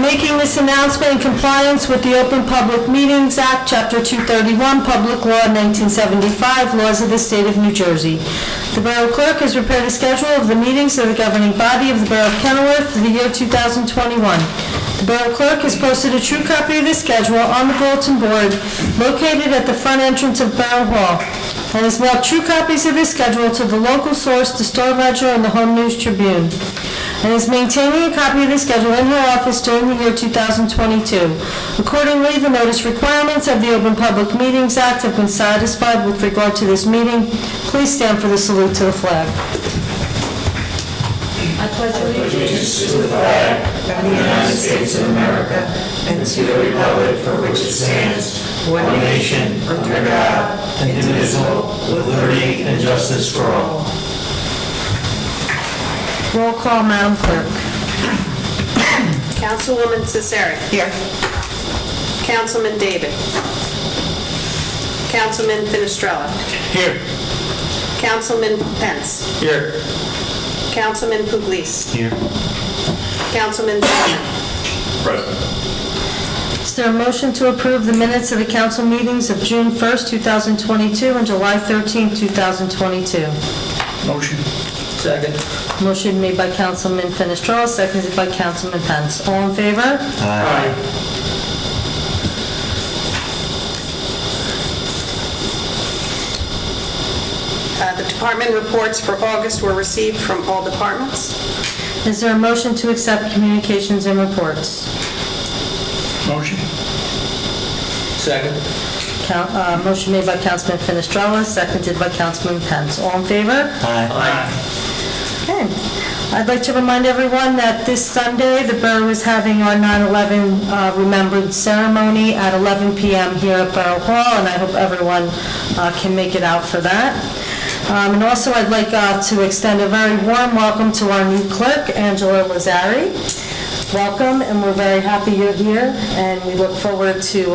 making this announcement in compliance with the Open Public Meetings Act, Chapter 231, Public Law 1975, laws of the state of New Jersey. The Borough Clerk has prepared a schedule of the meetings of the governing body of the Borough of Kenilworth for the year 2021. The Borough Clerk has posted a true copy of the schedule on the bulletin board located at the front entrance of Borough Hall, and has mailed true copies of this schedule to the local source, the Star Ledger and the Home News Tribune, and is maintaining a copy of the schedule in her office during the year 2022. Accordingly, the notice requirements of the Open Public Meetings Act have been satisfied with regard to this meeting. Please stand for the salute to the flag. I pledge allegiance to the flag of the United States of America and to the republic for which it stands, one nation, under God, indivisible, with liberty and justice for all. Roll call, Madam Clerk. Councilwoman Cesari. Here. Councilman David. Councilman Finestrella. Here. Councilman Pence. Here. Councilman Pugliese. Here. Councilman Zimmerman. Present. Is there a motion to approve the minutes of the council meetings of June 1st, 2022 and July 13th, 2022? Motion. Second. Motion made by Councilman Finestrella, seconded by Councilman Pence. All in favor? Aye. The department reports for August were received from all departments. Is there a motion to accept communications and reports? Motion. Second. Motion made by Councilman Finestrella, seconded by Councilman Pence. All in favor? Aye. Okay. I'd like to remind everyone that this Sunday, the Borough is having our 9/11 Remembrance Ceremony at 11 p.m. here at Borough Hall, and I hope everyone can make it out for that. And also, I'd like to extend a very warm welcome to our new clerk, Angela Lazzari. Welcome, and we're very happy you're here, and we look forward to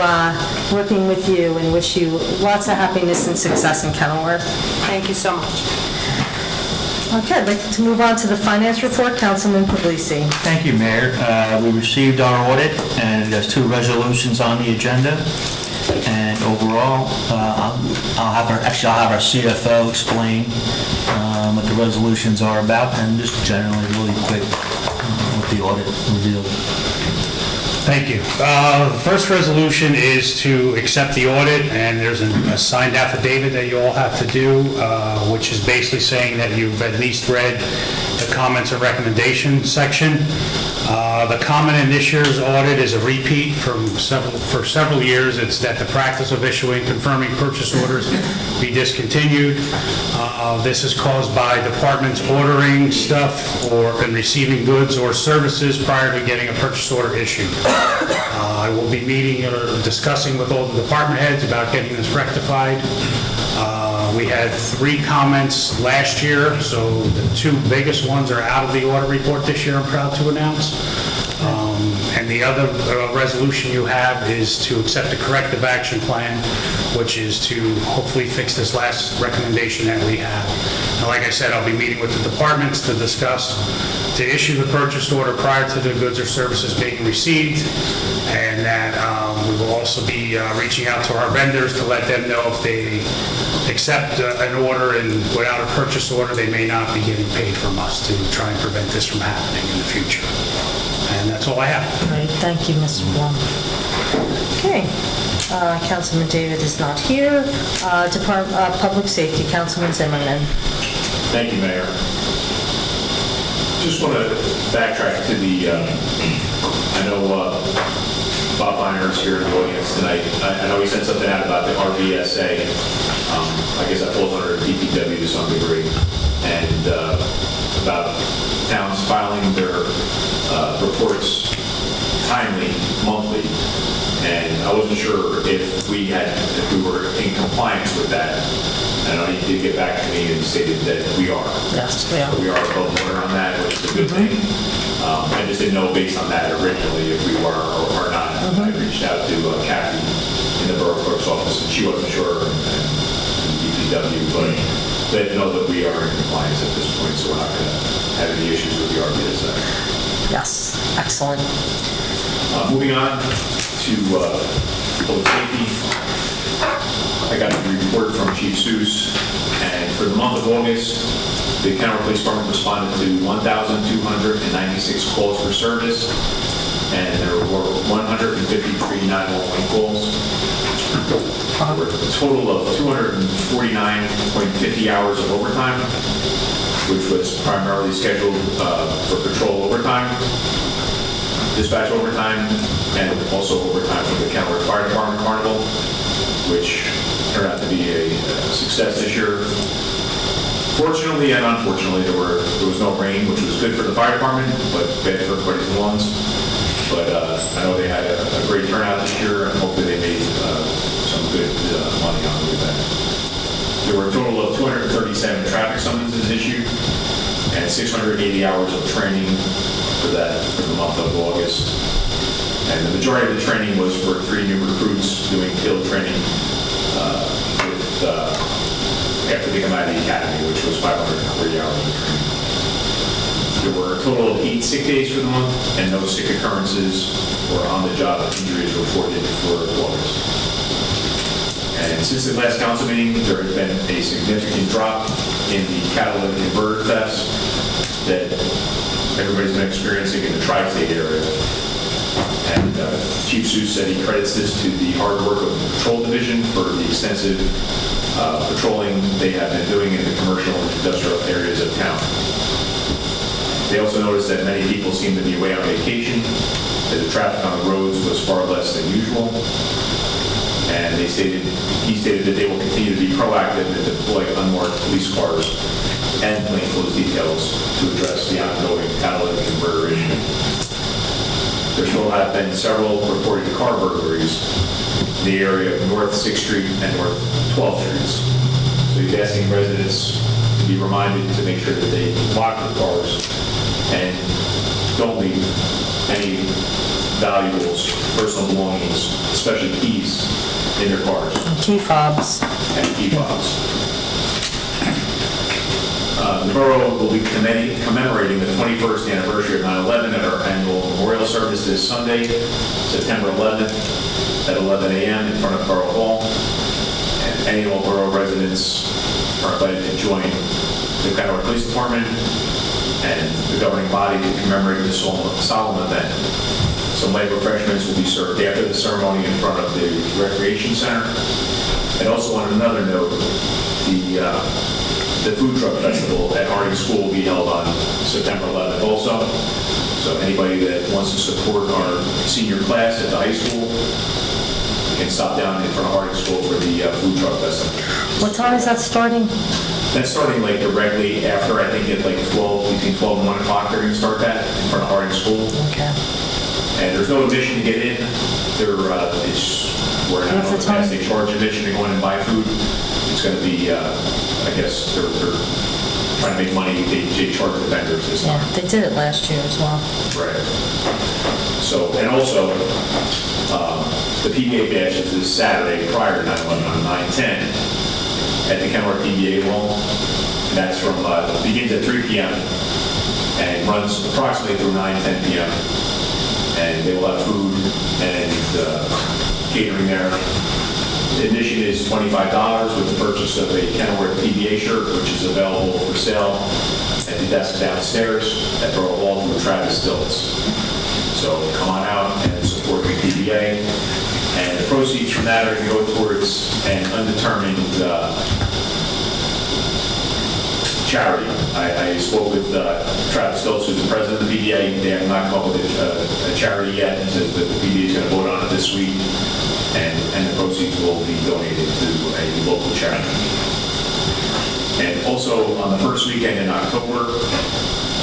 working with you and wish you lots of happiness and success in Kenilworth. Thank you so much. Okay, I'd like to move on to the finance report. Councilman Pugliese. Thank you, Mayor. We received our audit, and there's 2 resolutions on the agenda. And overall, I'll have our CFO explain what the resolutions are about, and just generally really quick what the audit revealed. Thank you. The first resolution is to accept the audit, and there's a signed affidavit that you all have to do, which is basically saying that you've at least read the comments and recommendation section. The comment in this year's audit is a repeat for several years. It's that the practice of issuing confirming purchase orders be discontinued. This is caused by departments ordering stuff and receiving goods or services prior to getting a purchase order issued. I will be meeting or discussing with all the department heads about getting this rectified. We had 3 comments last year, so the 2 biggest ones are out of the audit report this year, I'm proud to announce. And the other resolution you have is to accept a corrective action plan, which is to hopefully fix this last recommendation that we have. And like I said, I'll be meeting with the departments to discuss, to issue the purchase order prior to the goods or services being received, and that we will also be reaching out to our vendors to let them know if they accept an order and without a purchase order, they may not be getting paid from us, to try and prevent this from happening in the future. And that's all I have. Great, thank you, Mr. Wong. Okay, Councilman David is not here. Public Safety, Councilman Zimmerman. Thank you, Mayor. Just want to backtrack to the, I know Bob Viner is here in the audience tonight. I know he sent something out about the RVSA. I guess that falls under DPW to some degree. And about towns filing their reports timely, monthly. And I wasn't sure if we were in compliance with that. I know he did get back to me and stated that we are. Yes, we are. So we are above water on that, which is a good thing. I just didn't know based on that originally if we were or not. I reached out to Kathy in the Borough Clerk's office, and she wasn't sure, and DPW, but they know that we are in compliance at this point, so we're not going to have any issues with the RVSA. Yes, excellent. Moving on to public safety. I got a report from Chief Seuss, and for the month of August, the Kennewick Police Department responded to 1,296 calls for service, and there were 153 911 calls. There were a total of 249.50 hours of overtime, which was primarily scheduled for patrol overtime, dispatch overtime, and also overtime for the Kennewick Fire Department Carnival, which turned out to be a success this year. Fortunately and unfortunately, there was no rain, which was good for the fire department, but bad for everybody's lawns. But I know they had a great turnout this year, and hopefully they made some good money on the event. There were a total of 237 traffic summonses issued and 680 hours of training for the month of August. And the majority of the training was for 3 new recruits doing field training after they come out of the academy, which was 540 hours of training. There were a total of 8 sick days for the month, and no sick occurrences or on-the-job injuries reported for August. And since the last council meeting, there has been a significant drop in the catalytic converter thefts that everybody's been experiencing in the tri-state area. And Chief Seuss said he credits this to the hard work of the patrol division for the extensive patrolling they have been doing in the commercial and industrial areas of town. They also noticed that many people seem to be away on vacation, that the traffic on the roads was far less than usual. And he stated that they will continue to be proactive and deploy unmarked police cars and plainclothes details to address the ongoing catalytic converter issue. There still have been several reported car burglaries in the area of North 6th Street and North 12th Streets. So he's asking residents to be reminded to make sure that they lock their cars and don't leave any valuables, personal belongings, especially keys, in their cars. Key fobs. And key fobs. The borough will be commemorating the 21st anniversary of 9/11 at our annual memorial service this Sunday, September 11th at 11 a.m. in front of Borough Hall. And any and all borough residents are invited to join the Kennewick Police Department and the governing body to commemorate this solemn event. Some light refreshments will be served after the ceremony in front of the Recreation Center. And also on another note, the Food Truck Festival at Harding School will be held on September 11th also. So anybody that wants to support our senior class at the high school can stop down in front of Harding School for the Food Truck Festival. What time is that starting? That's starting like directly after, I think at like 12, between 12 and 1 o'clock, they're going to start that in front of Harding School. Okay. And there's no admission to get in. We're not What's the time? they charge admission to go in and buy food. It's going to be, I guess, they're trying to make money. They charge the vendors this Yeah, time. they did it last year as well. Right. So, and also, the PBA bash is this Saturday prior to 9/11 on 9/10 at the Kennewick PBA Hall. And that's from, begins at 3 p.m. and runs approximately through 9:10 p.m. And they will have food and catering there. Admission is $25 with the purchase of a Kennewick PBA shirt, which is available for sale at the desk downstairs at Borough Hall through Travis Stilts. So come on out and support the PBA. And the proceeds from that are going to go towards an undetermined charity. I spoke with Travis Stilts, who's the president of the PBA. They have not come up with a charity yet. He says that the PBA is going to vote on it this week, and the proceeds will be donated to a local charity. And also, on the first weekend in October,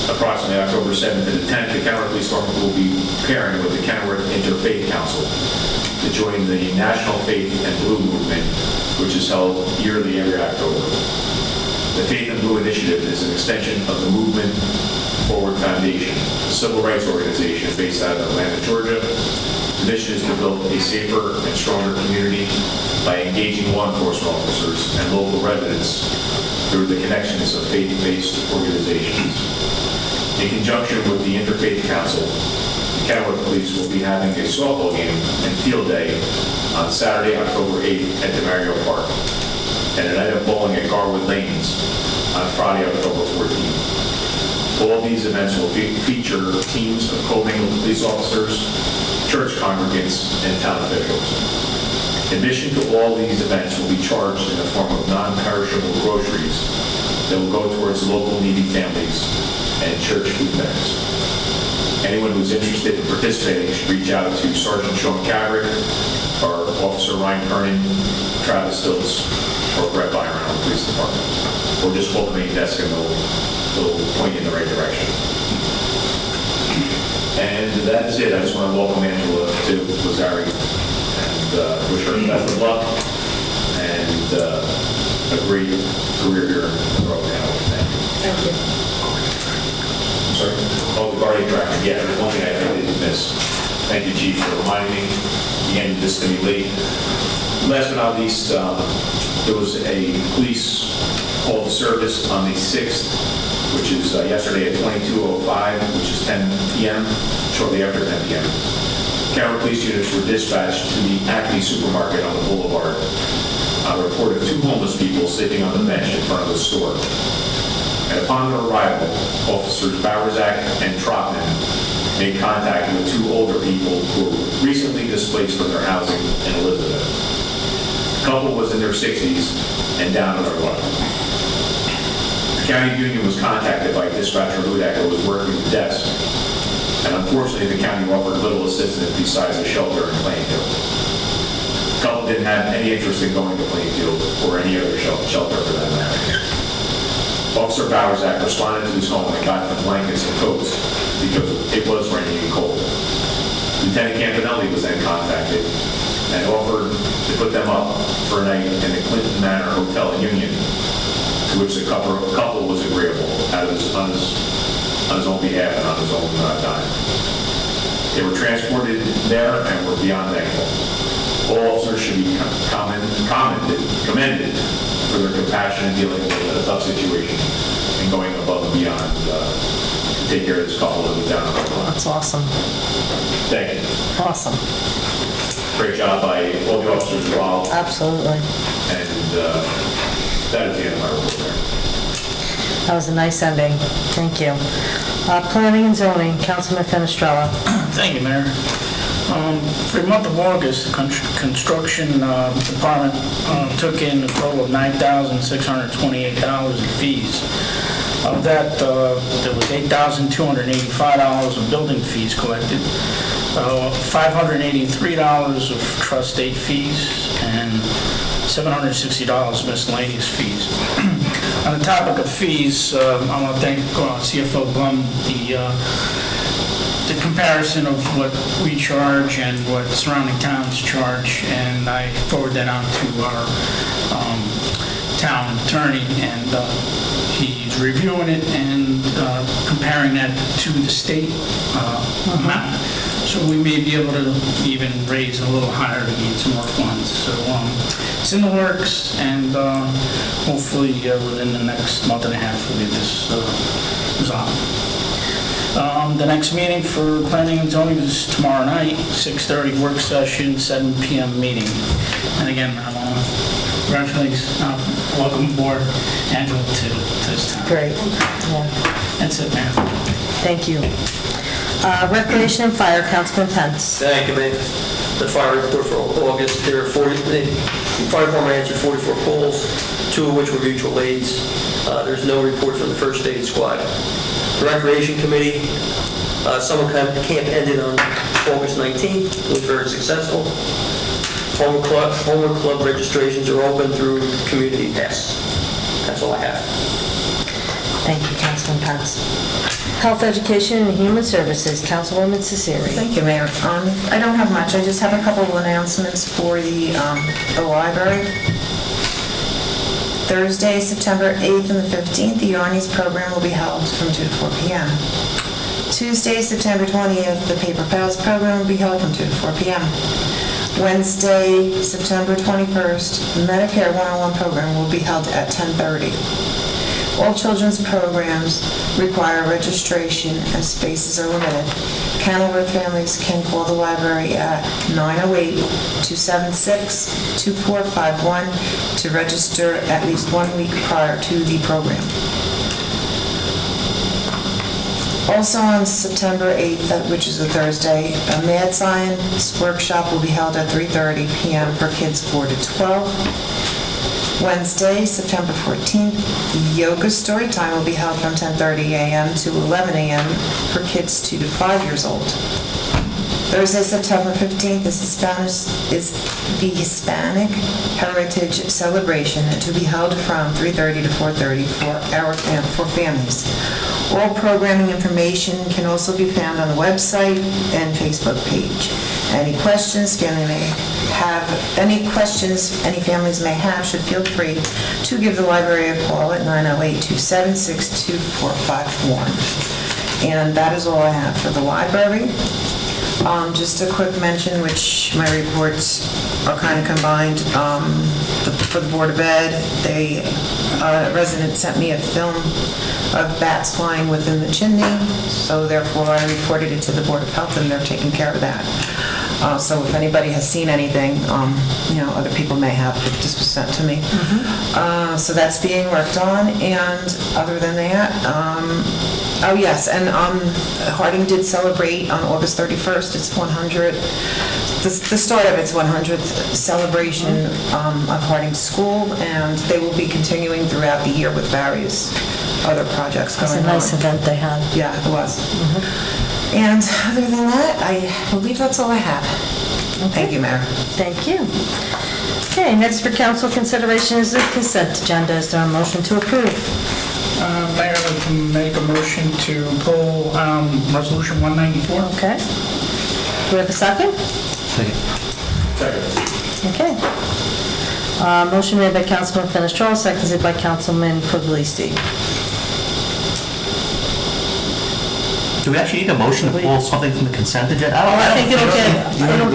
approximately October 7th to the 10th, the Kennewick Police Department will be pairing with the Kennewick Interfaith Council to join the National Faith and Blue movement, which is held yearly every October. The Faith and Blue Initiative is an extension of the Movement Forward Foundation, a civil rights organization based out of Atlanta, Georgia. The mission is to build a safer and stronger community by engaging law enforcement officers and local residents through the connections of faith-based organizations. In conjunction with the Interfaith Council, the Kennewick Police will be having a softball game and field day on Saturday, October 8th at the Mario Park, and a night of bowling at Garwood Lanes on Friday, October 14th. All these events will feature teams of commingled police officers, church congregants, and town officials. Admission to all these events will be charged in the form of non-perishable groceries that will go towards local needy families and church food banks. Anyone who's interested in participating should reach out to Sergeant Sean Caverick, or Officer Ryan Kernan, Travis Stilts, or Brett Byron on the police department. Or just call the main desk and they'll point you in the right direction. And that is it. I just want to welcome Angela to Lazari and wish her the best of luck and a great career here in Rockland. Thank you. I'm sorry? Oh, the Guardian Tractor. Yeah, there's one thing I didn't miss. Thank you, Chief, for reminding me. You ended this to me late. Last but not least, there was a police call to service on the 6th, which is yesterday at 22:05, which is 10 p.m., shortly after 10 p.m. Kennewick police units were dispatched to the Acme supermarket on the boulevard. A report of 2 homeless people sleeping on the bench in front of the store. And upon their arrival, officers Bowerzak and Trotman made contact with 2 older people who were recently displaced from their housing in Elizabeth. The couple was in their 60s and down on their luck. The county union was contacted by dispatcher Hudak, who was working the desk, and unfortunately the county offered little assistance besides a shelter in Plainfield. The couple didn't have any interest in going to Plainfield or any other shelter for that matter. Officer Bowerzak responded to his home and got the blankets and coats because it was raining and cold. Lieutenant Campanelli was then contacted and offered to put them up for a night in the Clinton Manor Hotel in Union, to which the couple was agreeable on his own behalf and on his own dime. They were transported there and were beyond thankful. All officers should be commended for their compassion in dealing with a tough situation and going above and beyond to take care of this couple that was down on the line. That's awesome. Thank you. Awesome. Great job by all the officers involved, Absolutely. and that is the end of my report there. That was a nice ending. Thank you. Planning and zoning, Councilman Fenestrella. Thank you, Mayor. For the month of August, the construction department took in a total of $9,628 in fees. Of that, there was $8,285 of building fees collected, $583 of trust-aid fees, and $760 miscellaneous fees. On the topic of fees, I want to thank CFO Blum, the comparison of what we charge and what surrounding towns charge, and I forward that on to our town attorney, and he's reviewing it and comparing that to the state amount. So we may be able to even raise a little higher to get some more funds. So it's in the works, and hopefully within the next month and a half we'll get this resolved. The next meeting for planning and zoning is tomorrow night, 6:30 work session, 7 p.m. meeting. And again, I want to congratulate, welcome aboard Angela to this town. Great. Yeah. That's it, Mayor. Thank you. Recreation and Fire, Councilman Pence. Thank you, Mayor. The fire report for August, there are 40, the fire department answered 44 calls, 2 of which were mutual aids. There's no report from the first aid squad. The Recreation Committee, summer camp ended on August 19th. It was very successful. Homework club registrations are open through Community Pass. That's all I have. Thank you, Councilman Pence. Health, Education, and Human Services, Councilwoman Cesari. Thank you, Mayor. I don't have much. I just have a couple of announcements for the library. Thursday, September 8th and the 15th, the Yarnies program will be held from 2 to 4 p.m. Tuesday, September 20th, the Paper Pals program will be held from 2 to 4 p.m. Wednesday, September 21st, the Medicare 101 program will be held at 10:30. All children's programs require registration and spaces are limited. Kenilworth families can call the library at 908-276-2451 to register at least 1 week prior to the program. Also on September 8th, which is a Thursday, a mad science workshop will be held at 3:30 p.m. for kids 4 to 12. Wednesday, September 14th, yoga story time will be held from 10:30 a.m. to 11 a.m. for kids 2 to 5 years old. Thursday, September 15th is the Hispanic Heritage Celebration to be held from 3:30 to 4:30 for families. All programming information can also be found on the website and Facebook page. Any questions any families may have should feel free to give the library a call at 908-276-2451. And that is all I have for the library. Just a quick mention, which my reports are kind of combined. For the Board of Ed, a resident sent me a film of bats flying within the chimney, so therefore I reported it to the Board of Health, and they're taking care of that. So if anybody has seen anything, other people may have, but this was sent to me. So that's being worked on, and other than that, oh yes, and Harding did celebrate on August 31st, its 100th, the start of its 100th celebration of Harding School, and they will be continuing throughout the year with various other projects going on. It's a nice event they had. Yeah, it was. And other than that, I believe that's all I have. Thank you, Mayor. Thank you. Okay, next for council consideration is the consent agenda. Is there a motion to approve? Mayor, I'd like to make a motion to pull Resolution 194. Okay. Do we have a second? Second. Okay. Motion made by Councilman Fenestrol, seconded by Councilman Puglisi. Do we actually need a motion to pull something from the consent agenda? I think it'll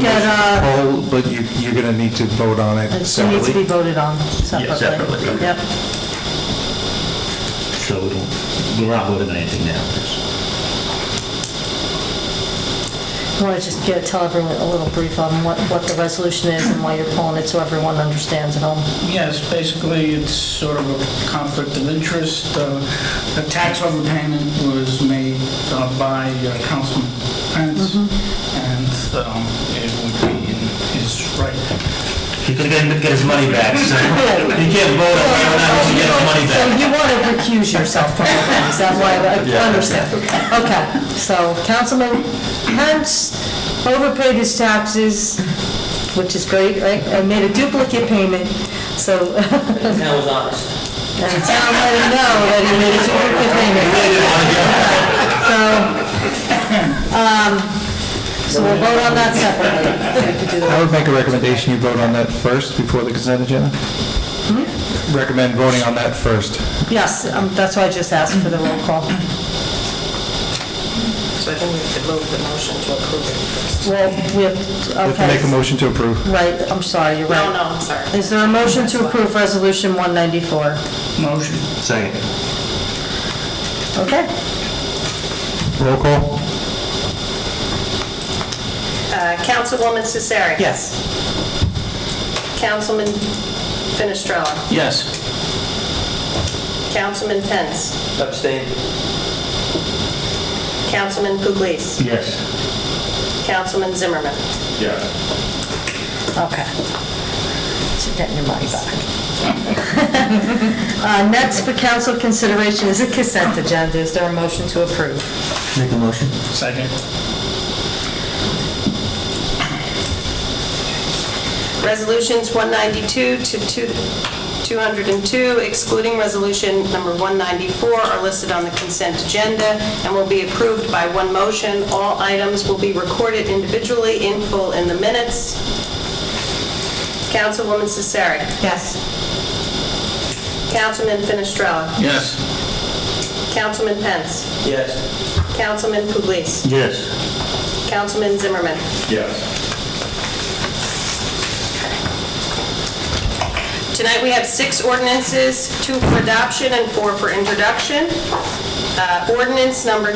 get, Oh, but you're going to need to vote on it it needs to separately. be voted on separately. separately, okay. Yep. So we're not voting on anything now. I want to just tell everyone a little brief on what the resolution is and why you're pulling it so everyone understands at home. Yes, basically, it's sort of a conflict of interest. The tax overpayment was made by Councilman Pence, and it would be in his right. He's going to get his money back, so he can't vote on whether or not he should get his money So back. you want to recuse yourself from the thing, is that why, I understand. Okay, so Councilman Pence overpaid his taxes, which is great, right? And made a duplicate payment, so. The town was honest. And the town let him know that he made a duplicate payment. So we'll vote on that separately. I would make a recommendation you vote on that first before the consent agenda. Recommend voting on that first. Yes, that's why I just asked for the roll call. So I think we have to move the motion to approve it first. Well, we have, You have to make a okay. motion to approve. Right, I'm sorry, you're right. No, I'm sorry. Is there a motion to approve Resolution 194? Motion. Second. Okay. Roll call? Councilwoman Cesari. Yes. Councilman Fenestrella. Yes. Councilman Pence. Abstain. Councilman Puglisi. Yes. Councilman Zimmerman. Yes. Okay. So you're getting your money back. Next for council consideration is a consent agenda. Is there a motion to approve? Make a motion. Second. Resolutions 192 to 202, excluding resolution number 194, are listed on the consent agenda and will be approved by one motion. All items will be recorded individually in full in the minutes. Councilwoman Cesari. Yes. Councilman Fenestrella. Yes. Councilman Pence. Yes. Councilman Puglisi. Yes. Councilman Zimmerman. Yes. Tonight we have 6 ordinances, 2 for adoption and 4 for introduction. Ordinance number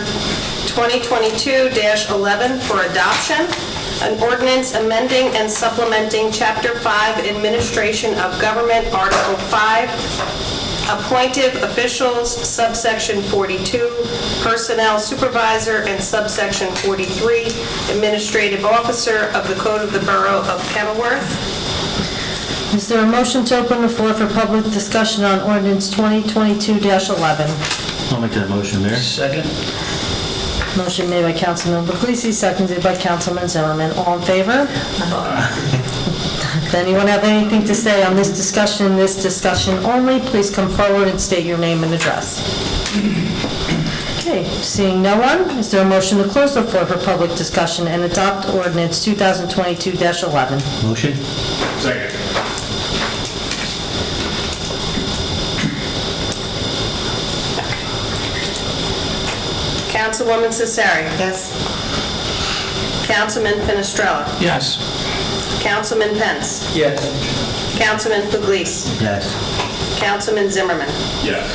2022-11 for adoption. An ordinance amending and supplementing Chapter 5 Administration of Government, Article 5, Appointive Officials, subsection 42, Personnel Supervisor, and subsection 43, Administrative Officer of the Code of the Borough of Kenilworth. Is there a motion to open the floor for public discussion on ordinance 2022-11? I'll make that motion, Mayor. Second? Motion made by Councilman Puglisi, seconded by Councilman Zimmerman. All in favor? Does anyone have anything to say on this discussion only? Please come forward and state your name and address. Okay, seeing no one, is there a motion to close the floor for public discussion and adopt ordinance 2022-11? Motion? Second. Councilwoman Cesari. Yes. Councilman Finestrella. Yes. Councilman Pence. Yes. Councilman Puglisi. Yes. Councilman Zimmerman. Yes.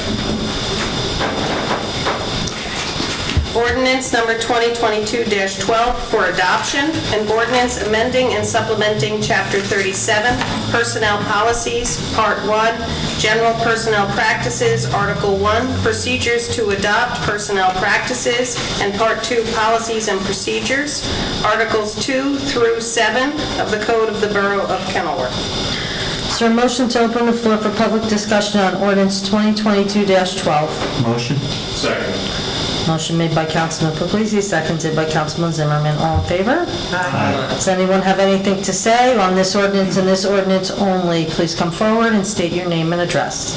Ordinance number 2022-12 for adoption, an ordinance amending and supplementing Chapter 37, Personnel Policies, Part 1, General Personnel Practices, Article 1, Procedures to Adopt Personnel Practices, and Part 2, Policies and Procedures, Articles 2 through 7 of the Code of the Borough of Kenilworth. Is there a motion to open the floor for public discussion on ordinance 2022-12? Motion? Second. Motion made by Councilman Puglisi, seconded by Councilman Zimmerman. All in favor? Aye. Does anyone have anything to say on this ordinance and this ordinance only? Please come forward and state your name and address.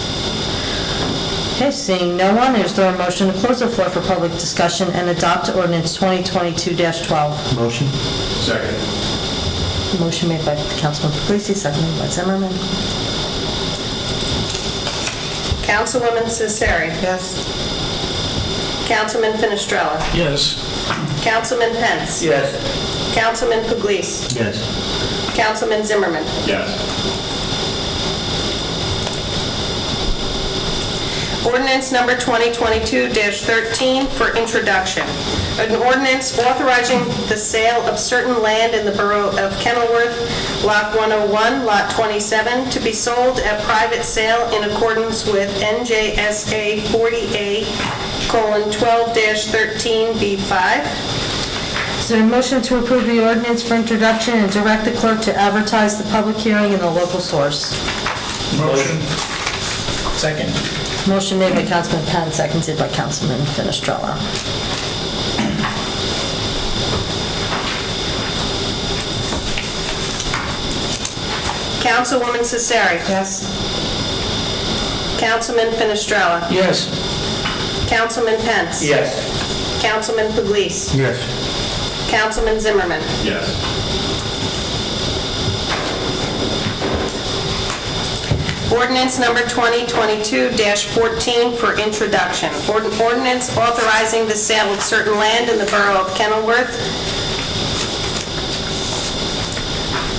Okay, seeing no one, is there a motion to close the floor for public discussion and adopt ordinance 2022-12? Motion? Second. Motion made by Councilman Puglisi, seconded by Zimmerman. Councilwoman Cesari. Yes. Councilman Finestrella. Yes. Councilman Pence. Yes. Councilman Puglisi. Yes. Councilman Zimmerman. Yes. Ordinance number 2022-13 for introduction. An ordinance authorizing the sale of certain land in the Borough of Kenilworth, Block 101, Lot 27, to be sold at private sale in accordance with NJSA 40A:12-13B5. Is there a motion to approve the ordinance for introduction and direct the clerk to advertise the public hearing in the local source? Motion. Second? Motion made by Councilman Penn, seconded by Councilman Finestrella. Councilwoman Cesari. Yes. Councilman Finestrella. Yes. Councilman Pence. Yes. Councilman Puglisi. Yes. Councilman Zimmerman. Yes. Ordinance number 2022-14 for introduction. Ordinance authorizing the sale of certain land in the Borough of Kenilworth,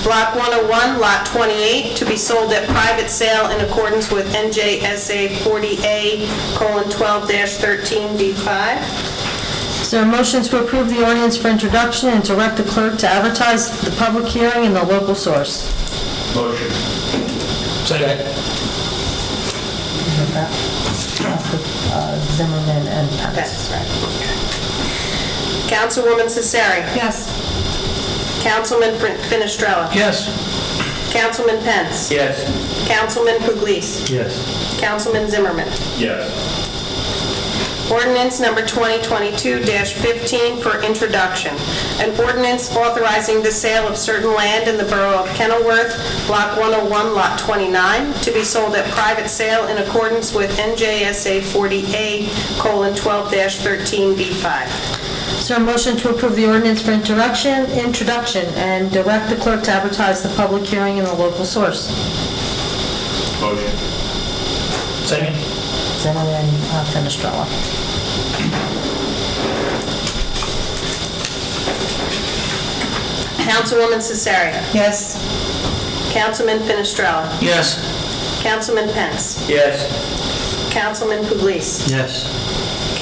Block 101, Lot 28, to be sold at private sale in accordance with NJSA 40A:12-13B5. Is there a motion to approve the ordinance for introduction and direct the clerk to advertise the public hearing in the local source? Motion. Second? Zimmerman and Pence. That's right. Councilwoman Cesari. Yes. Councilman Finestrella. Yes. Councilman Pence. Yes. Councilman Puglisi. Yes. Councilman Zimmerman. Yes. Ordinance number 2022-15 for introduction. An ordinance authorizing the sale of certain land in the Borough of Kenilworth, Block 101, Lot 29, to be sold at private sale in accordance with NJSA 40A:12-13B5. Is there a motion to approve the ordinance for introduction, and direct the clerk to advertise the public hearing in the local source? Motion. Second? Zimmerman and Finestrella. Councilwoman Cesari. Yes. Councilman Finestrella. Yes. Councilman Pence. Yes. Councilman Puglisi. Yes.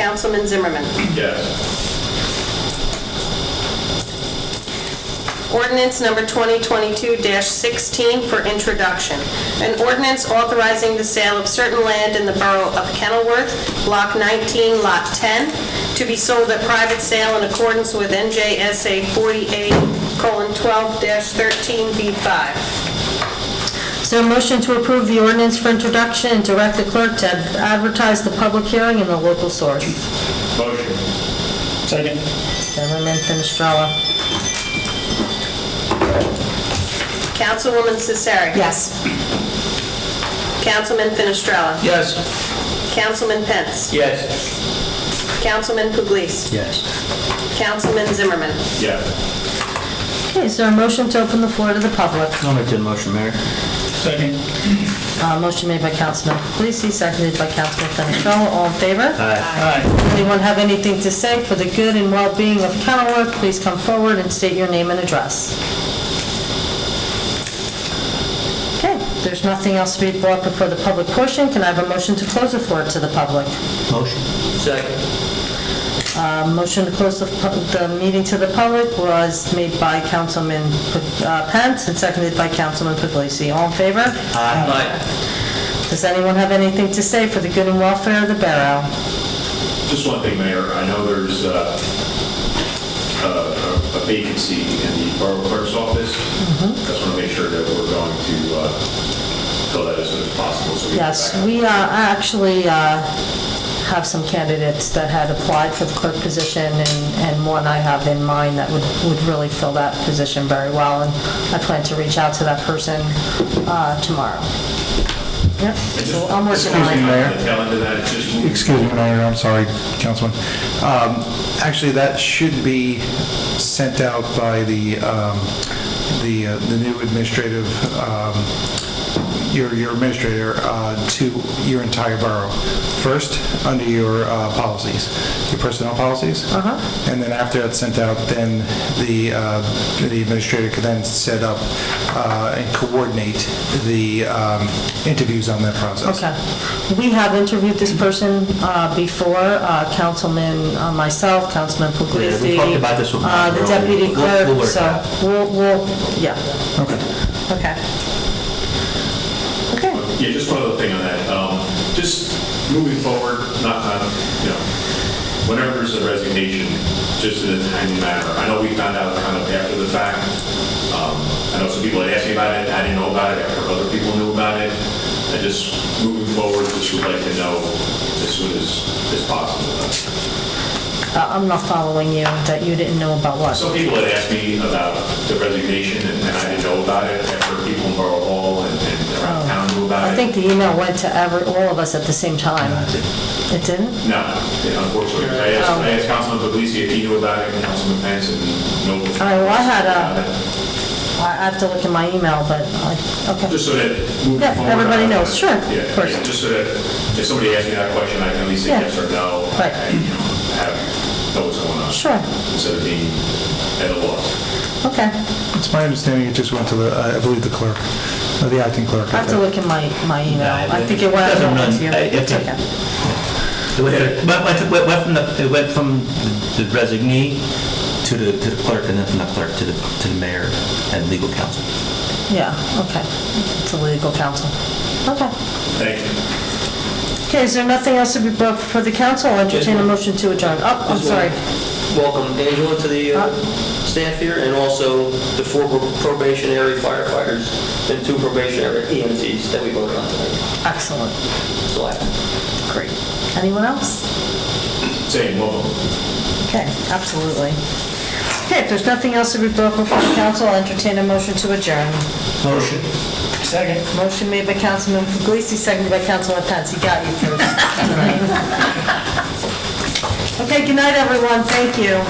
Councilman Zimmerman. Yes. Ordinance number 2022-16 for introduction. An ordinance authorizing the sale of certain land in the borough of Kenilworth, Block 19, Lot 10, to be sold at private sale in accordance with NJSA 48:12-13B5. Is there a motion to approve the ordinance for introduction and direct the clerk to advertise the public hearing in the local source? Motion. Second. Zimmerman, Fenestrella. Councilwoman Cesari. Yes. Councilman Fenestrella. Yes. Councilman Pence. Yes. Councilman Pugliese. Yes. Councilman Zimmerman. Yes. Okay, is there a motion to open the floor to the public? I'll make the motion, Mayor. Second. Motion made by Councilman Pugliese, seconded by Councilman Fenestrella. All in favor? Aye. Anyone have anything to say for the good and well-being of Kenilworth, please come forward and state your name and address. Okay, there's nothing else to be brought before the public portion. Can I have a motion to close the floor to the public? Motion. Second. Motion to close the meeting to the public was made by Councilman Pence and seconded by Councilman Pugliese. All in favor? Aye. Does anyone have anything to say for the good and welfare of the borough? Just one thing, Mayor. I know there's a vacancy in the borough clerk's office. Just want to make sure that we're going to fill that as soon as possible. So Yes, we actually have some candidates that had applied for the clerk position, and one I have in mind that would really fill that position very well, and I plan to reach out to that person tomorrow. Yep, so I'm working on it. Mayor. The tail end of that, just moving Excuse me, Mayor, I'm sorry, Councilman. Actually, that should be sent out by the new administrative, your administrator, to your entire borough. First, under your policies, your personnel policies. And then after it's sent out, then the administrator can then set up and coordinate the interviews on that process. Okay. We have interviewed this person before, Councilman, myself, Councilman Pugliese. Yeah, we talked about this with Mark The earlier. deputy We'll clerk, work it so out. we'll, yeah, Okay. okay. Okay. Yeah, just one other thing on that. Just moving forward, not, whenever there's a resignation, just in a timely manner. I know we found out kind of after the fact. I know some people had asked me about it, I didn't know about it, after other people knew about it. And just moving forward, just would like to know as soon as possible. I'm not following you, that you didn't know about what? Some people had asked me about the resignation, and I didn't know about it after people in Borough Hall and around town knew about it. I think the email went to all of us at the same time. It didn't? No, unfortunately. I asked Councilman Pugliese if he knew about it, and Councilman Pence, and no. All right, well, I have to look in my email, but, okay. Just so that moving Yeah, forward. everybody knows, sure, of Yeah, course. yeah, just so that if somebody asks me that question, I can at least say Yeah. yes or no. Right. Know what's going on. Sure, Instead of being at a loss. okay. It's my understanding it just went to the, I believe, the clerk, or the acting clerk. I have to look in my email. Yeah, I think it went doesn't run- to you. It's okay. It went from the resignee to the clerk, and then from the clerk to the mayor and legal counsel. Yeah, okay. It's a legal counsel. Okay. Thank you. Okay, is there nothing else to be brought for the council? I'll entertain a motion to adjourn. Oh, I'm sorry. Welcome Angela to the staff here, and also the 4 probationary firefighters and 2 probationary EMTs that we voted on tonight. Excellent. So I have. Great. Anyone else? Same, welcome. Okay, absolutely. Okay, if there's nothing else to be brought before the council, I'll entertain a motion to adjourn. Motion. Second. Motion made by Councilman Pugliese, seconded by Councilman Pence. He got you first. Okay, good night, everyone. Thank you.